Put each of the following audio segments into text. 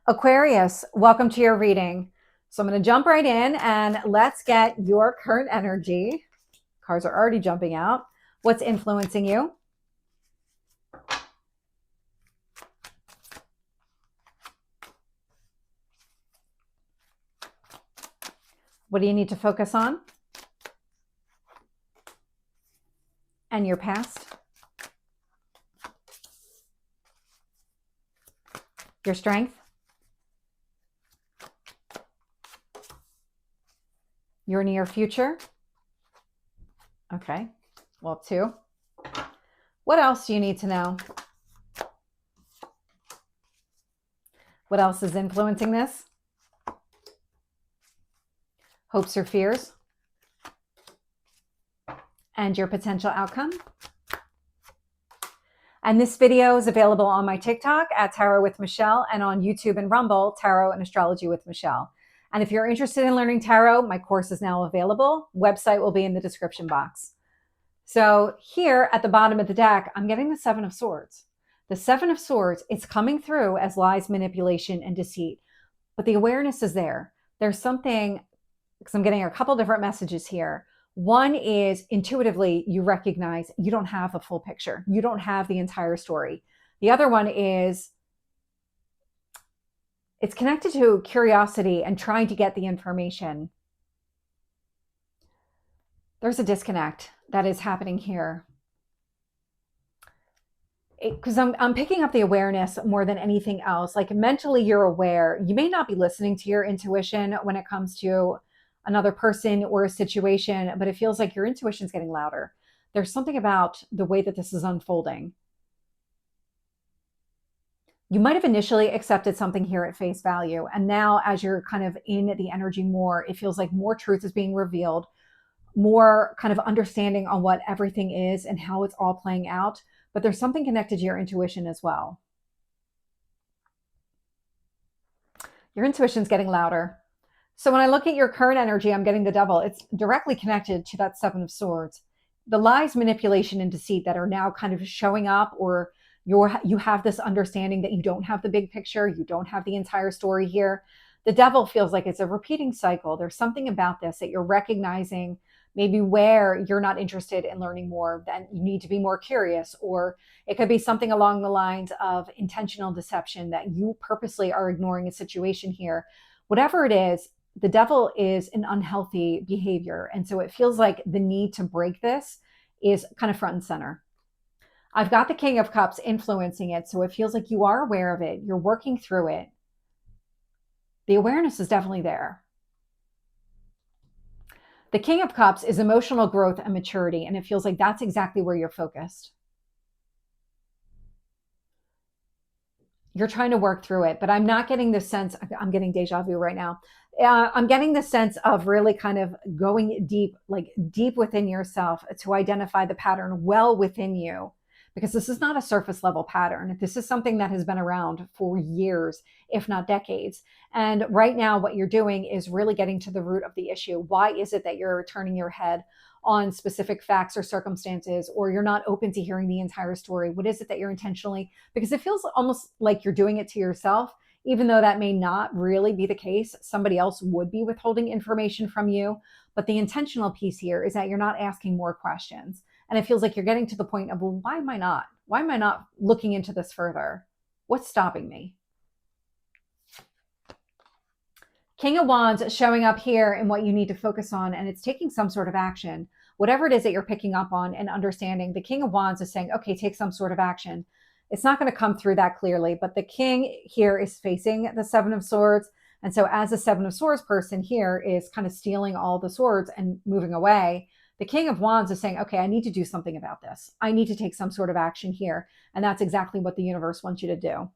Aquarius, welcome to your reading. So I'm going to jump right in and let's get your current energy. Cards are already jumping out. What's influencing you? What do you need to focus on? And your past? Your strength? Your near future? Okay, well, 2. What else do you need to know? What else is influencing this? Hopes or fears? And your potential outcome? And this video is available on my TikTok at Tarot with Michelle and on YouTube and Rumble, Tarot and Astrology with Michelle. And if you're interested in learning tarot, my course is now available. Website will be in the description box. So here at the bottom of the deck, I'm getting the 7 of Swords. The 7 of Swords, it's coming through as lies, manipulation, and deceit. But the awareness is there. There's something, because I'm getting a couple different messages here. One is intuitively you recognize you don't have a full picture. You don't have the entire story. The other one is it's connected to curiosity and trying to get the information. There's a disconnect that is happening here. Because I'm picking up the awareness more than anything else. Like mentally you're aware. You may not be listening to your intuition when it comes to another person or a situation, but it feels like your intuition is getting louder. There's something about the way that this is unfolding. You might have initially accepted something here at face value. And now as you're kind of in the energy more, it feels like more truth is being revealed, more kind of understanding on what everything is and how it's all playing out. But there's something connected to your intuition as well. Your intuition's getting louder. So when I look at your current energy, I'm getting the Devil. It's directly connected to that 7 of Swords. The lies, manipulation, and deceit that are now kind of showing up, or you have this understanding that you don't have the big picture, you don't have the entire story here. The Devil feels like it's a repeating cycle. There's something about this that you're recognizing maybe where you're not interested in learning more, then you need to be more curious, or it could be something along the lines of intentional deception that you purposely are ignoring a situation here. Whatever it is, the Devil is an unhealthy behavior. And so it feels like the need to break this is kind of front and center. I've got the King of Cups influencing it. So it feels like you are aware of it. You're working through it. The awareness is definitely there. The King of Cups is emotional growth and maturity. And it feels like that's exactly where you're focused. You're trying to work through it, but I'm not getting the sense, I'm getting deja vu right now. I'm getting the sense of really kind of going deep, like deep within yourself to identify the pattern well within you, because this is not a surface level pattern. This is something that has been around for years, if not decades. And right now what you're doing is really getting to the root of the issue. Why is it that you're turning your head on specific facts or circumstances, or you're not open to hearing the entire story? What is it that you're intentionally, because it feels almost like you're doing it to yourself, even though that may not really be the case. Somebody else would be withholding information from you. But the intentional piece here is that you're not asking more questions. And it feels like you're getting to the point of, well, why am I not? Why am I not looking into this further? What's stopping me? King of Wands showing up here in what you need to focus on, and it's taking some sort of action. Whatever it is that you're picking up on and understanding, the King of Wands is saying, okay, take some sort of action. It's not going to come through that clearly, but the King here is facing the 7 of Swords. And so as a 7 of Swords person here is kind of stealing all the swords and moving away, the King of Wands is saying, okay, I need to do something about this. I need to take some sort of action here. And that's exactly what the universe wants you to do.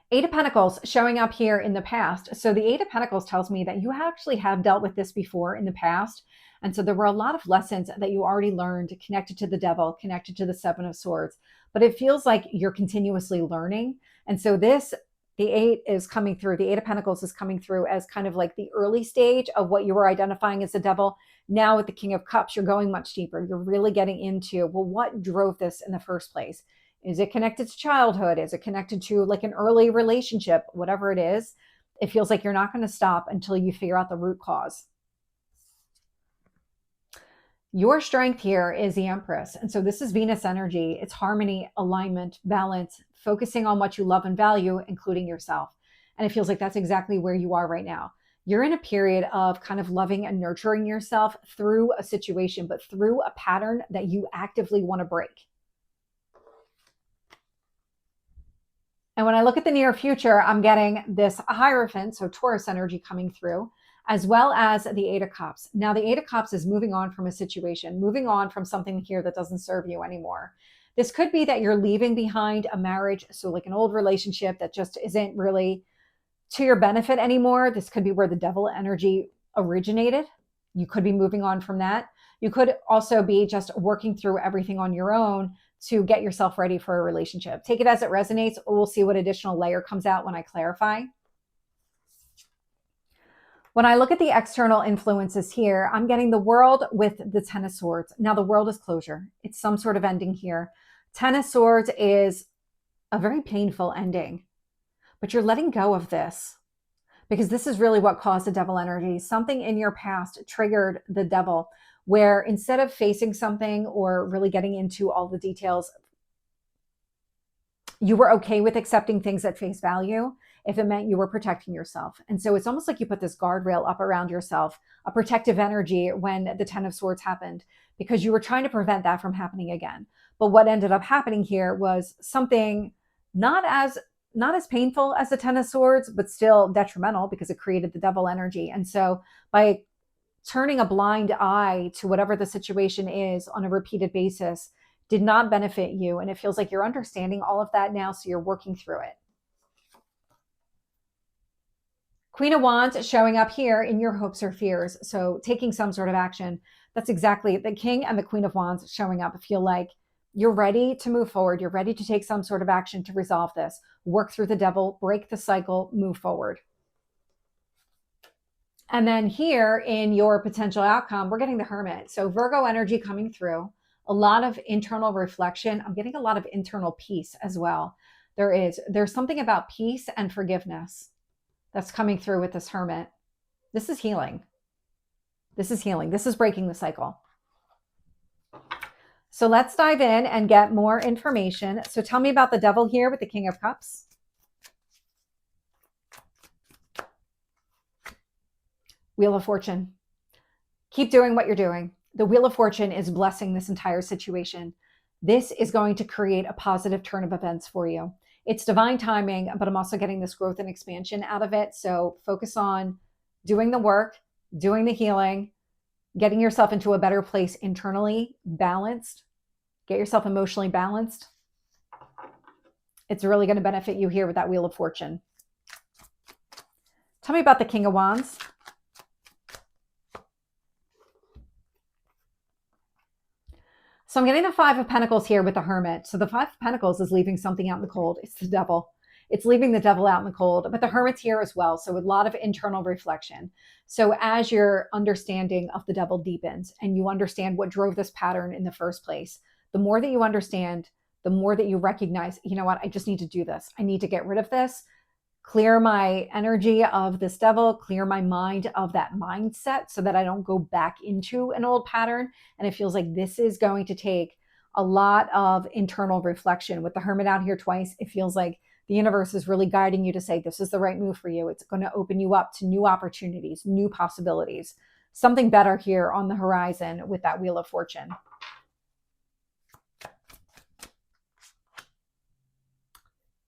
8 of Pentacles showing up here in the past. So the 8 of Pentacles tells me that you actually have dealt with this before in the past. And so there were a lot of lessons that you already learned connected to the Devil, connected to the 7 of Swords. But it feels like you're continuously learning. And so this, the 8 is coming through. The 8 of Pentacles is coming through as kind of like the early stage of what you were identifying as the Devil. Now with the King of Cups, you're going much deeper. You're really getting into, well, what drove this in the first place? Is it connected to childhood? Is it connected to like an early relationship? Whatever it is, it feels like you're not going to stop until you figure out the root cause. Your strength here is the Empress. And so this is Venus energy. It's harmony, alignment, balance, focusing on what you love and value, including yourself. And it feels like that's exactly where you are right now. You're in a period of kind of loving and nurturing yourself through a situation, but through a pattern that you actively want to break. And when I look at the near future, I'm getting this Hierophant, so Taurus energy coming through, as well as the Eight of Cups. Now, the Eight of Cups is moving on from a situation, moving on from something here that doesn't serve you anymore. This could be that you're leaving behind a marriage, so like an old relationship that just isn't really to your benefit anymore. This could be where the devil energy originated. You could be moving on from that. You could also be just working through everything on your own to get yourself ready for a relationship. Take it as it resonates. We'll see what additional layer comes out when I clarify. When I look at the external influences here, I'm getting the World with the Ten of Swords. Now, the World is closure. It's some sort of ending here. Ten of Swords is a very painful ending, but you're letting go of this because this is really what caused the devil energy. Something in your past triggered the devil, where instead of facing something or really getting into all the details, you were okay with accepting things at face value if it meant you were protecting yourself. And so it's almost like you put this guardrail up around yourself, a protective energy when the Ten of Swords happened, because you were trying to prevent that from happening again. But what ended up happening here was something not as painful as the Ten of Swords, but still detrimental because it created the devil energy. And so by turning a blind eye to whatever the situation is on a repeated basis did not benefit you. And it feels like you're understanding all of that now, so you're working through it. Queen of Wands showing up here in your hopes or fears. So taking some sort of action. That's exactly the King and the Queen of Wands showing up. I feel like you're ready to move forward. You're ready to take some sort of action to resolve this. Work through the devil, break the cycle, move forward. And then here in your potential outcome, we're getting the Hermit. So Virgo energy coming through, a lot of internal reflection. I'm getting a lot of internal peace as well. There's something about peace and forgiveness that's coming through with this Hermit. This is healing. This is healing. This is breaking the cycle. So let's dive in and get more information. So tell me about the devil here with the King of Cups. Wheel of Fortune. Keep doing what you're doing. The Wheel of Fortune is blessing this entire situation. This is going to create a positive turn of events for you. It's divine timing, but I'm also getting this growth and expansion out of it. So focus on doing the work, doing the healing, getting yourself into a better place internally, balanced. Get yourself emotionally balanced. It's really going to benefit you here with that Wheel of Fortune. Tell me about the King of Wands. So I'm getting the Five of Pentacles here with the Hermit. So the Five of Pentacles is leaving something out in the cold. It's the devil. It's leaving the devil out in the cold, but the Hermit's here as well. So with a lot of internal reflection. So as your understanding of the devil deepens and you understand what drove this pattern in the first place, the more that you understand, the more that you recognize, you know what, I just need to do this. I need to get rid of this. Clear my energy of this devil, clear my mind of that mindset so that I don't go back into an old pattern. And it feels like this is going to take a lot of internal reflection. With the Hermit out here twice, it feels like the universe is really guiding you to say, this is the right move for you. It's going to open you up to new opportunities, new possibilities, something better here on the horizon with that Wheel of Fortune.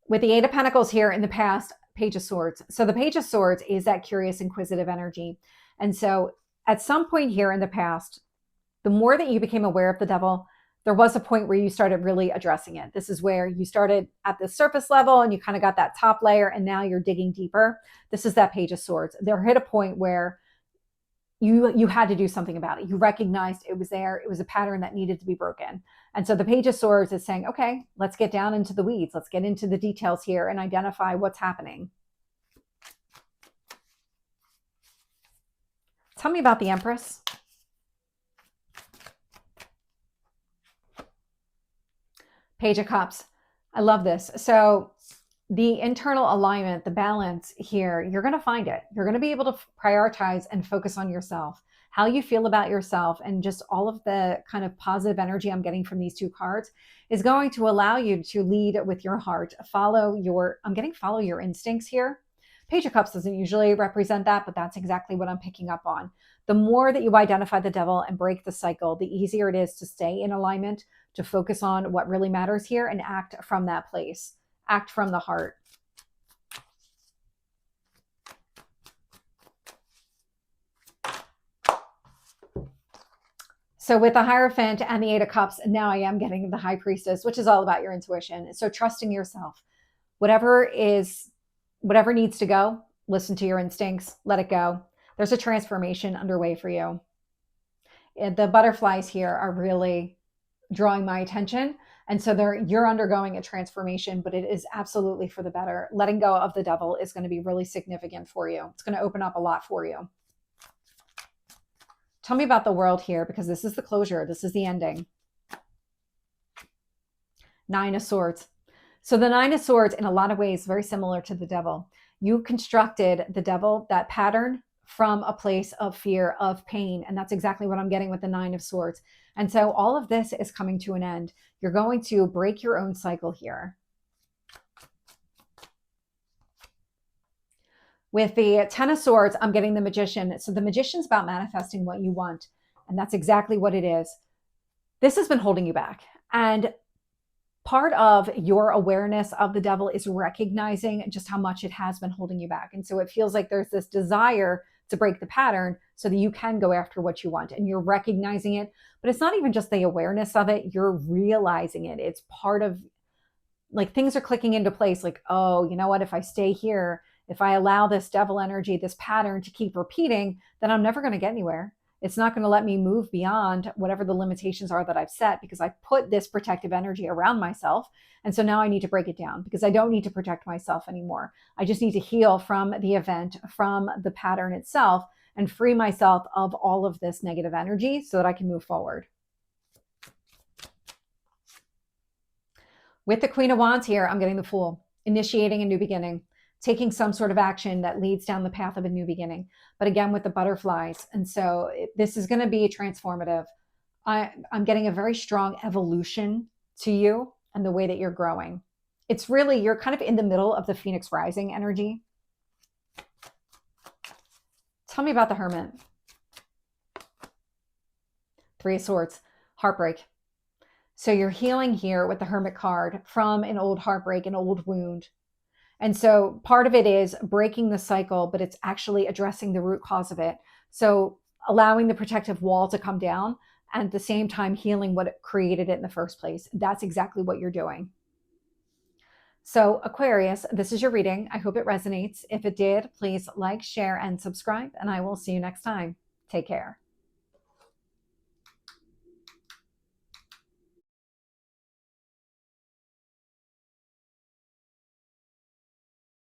With the Eight of Pentacles here in the past, Page of Swords. So the Page of Swords is that curious, inquisitive energy. And so at some point here in the past, the more that you became aware of the devil, there was a point where you started really addressing it. This is where you started at the surface level and you kind of got that top layer and now you're digging deeper. This is that Page of Swords. There hit a point where you had to do something about it. You recognized it was there. It was a pattern that needed to be broken. And so the Page of Swords is saying, okay, let's get down into the weeds. Let's get into the details here and identify what's happening. Tell me about the Empress. Page of Cups. I love this. So the internal alignment, the balance here, you're going to find it. You're going to be able to prioritize and focus on yourself, how you feel about yourself, and just all of the kind of positive energy I'm getting from these two cards is going to allow you to lead with your heart. Follow your instincts here. Page of Cups doesn't usually represent that, but that's exactly what I'm picking up on. The more that you identify the devil and break the cycle, the easier it is to stay in alignment, to focus on what really matters here and act from that place. Act from the heart. So with the Hierophant and the Eight of Cups, now I am getting the High Priestess, which is all about your intuition. So trusting yourself. Whatever needs to go, listen to your instincts, let it go. There's a transformation underway for you. The butterflies here are really drawing my attention. And so you're undergoing a transformation, but it is absolutely for the better. Letting go of the devil is going to be really significant for you. It's going to open up a lot for you. Tell me about the world here, because this is the closure. This is the ending. Nine of Swords. So the Nine of Swords, in a lot of ways, very similar to the devil. You constructed the devil, that pattern, from a place of fear, of pain. And that's exactly what I'm getting with the Nine of Swords. And so all of this is coming to an end. You're going to break your own cycle here. With the Ten of Swords, I'm getting the Magician. So the Magician's about manifesting what you want. And that's exactly what it is. This has been holding you back. And part of your awareness of the devil is recognizing just how much it has been holding you back. And so it feels like there's this desire to break the pattern so that you can go after what you want, and you're recognizing it. But it's not even just the awareness of it, you're realizing it. It's part of, like, things are clicking into place, like, oh, you know what, if I stay here, if I allow this devil energy, this pattern to keep repeating, then I'm never going to get anywhere. It's not going to let me move beyond whatever the limitations are that I've set, because I put this protective energy around myself. And so now I need to break it down, because I don't need to protect myself anymore. I just need to heal from the event, from the pattern itself, and free myself of all of this negative energy so that I can move forward. With the Queen of Wands here, I'm getting the Fool, initiating a new beginning, taking some sort of action that leads down the path of a new beginning. But again, with the butterflies. And so this is going to be transformative. I'm getting a very strong evolution to you and the way that you're growing. It's really, you're kind of in the middle of the Phoenix rising energy. Tell me about the Hermit. Three of Swords, heartbreak. So you're healing here with the Hermit card from an old heartbreak, an old wound. And so part of it is breaking the cycle, but it's actually addressing the root cause of it. So allowing the protective wall to come down, and at the same time healing what created it in the first place. That's exactly what you're doing. So Aquarius, this is your reading. I hope it resonates. If it did, please like, share, and subscribe, and I will see you next time. Take care.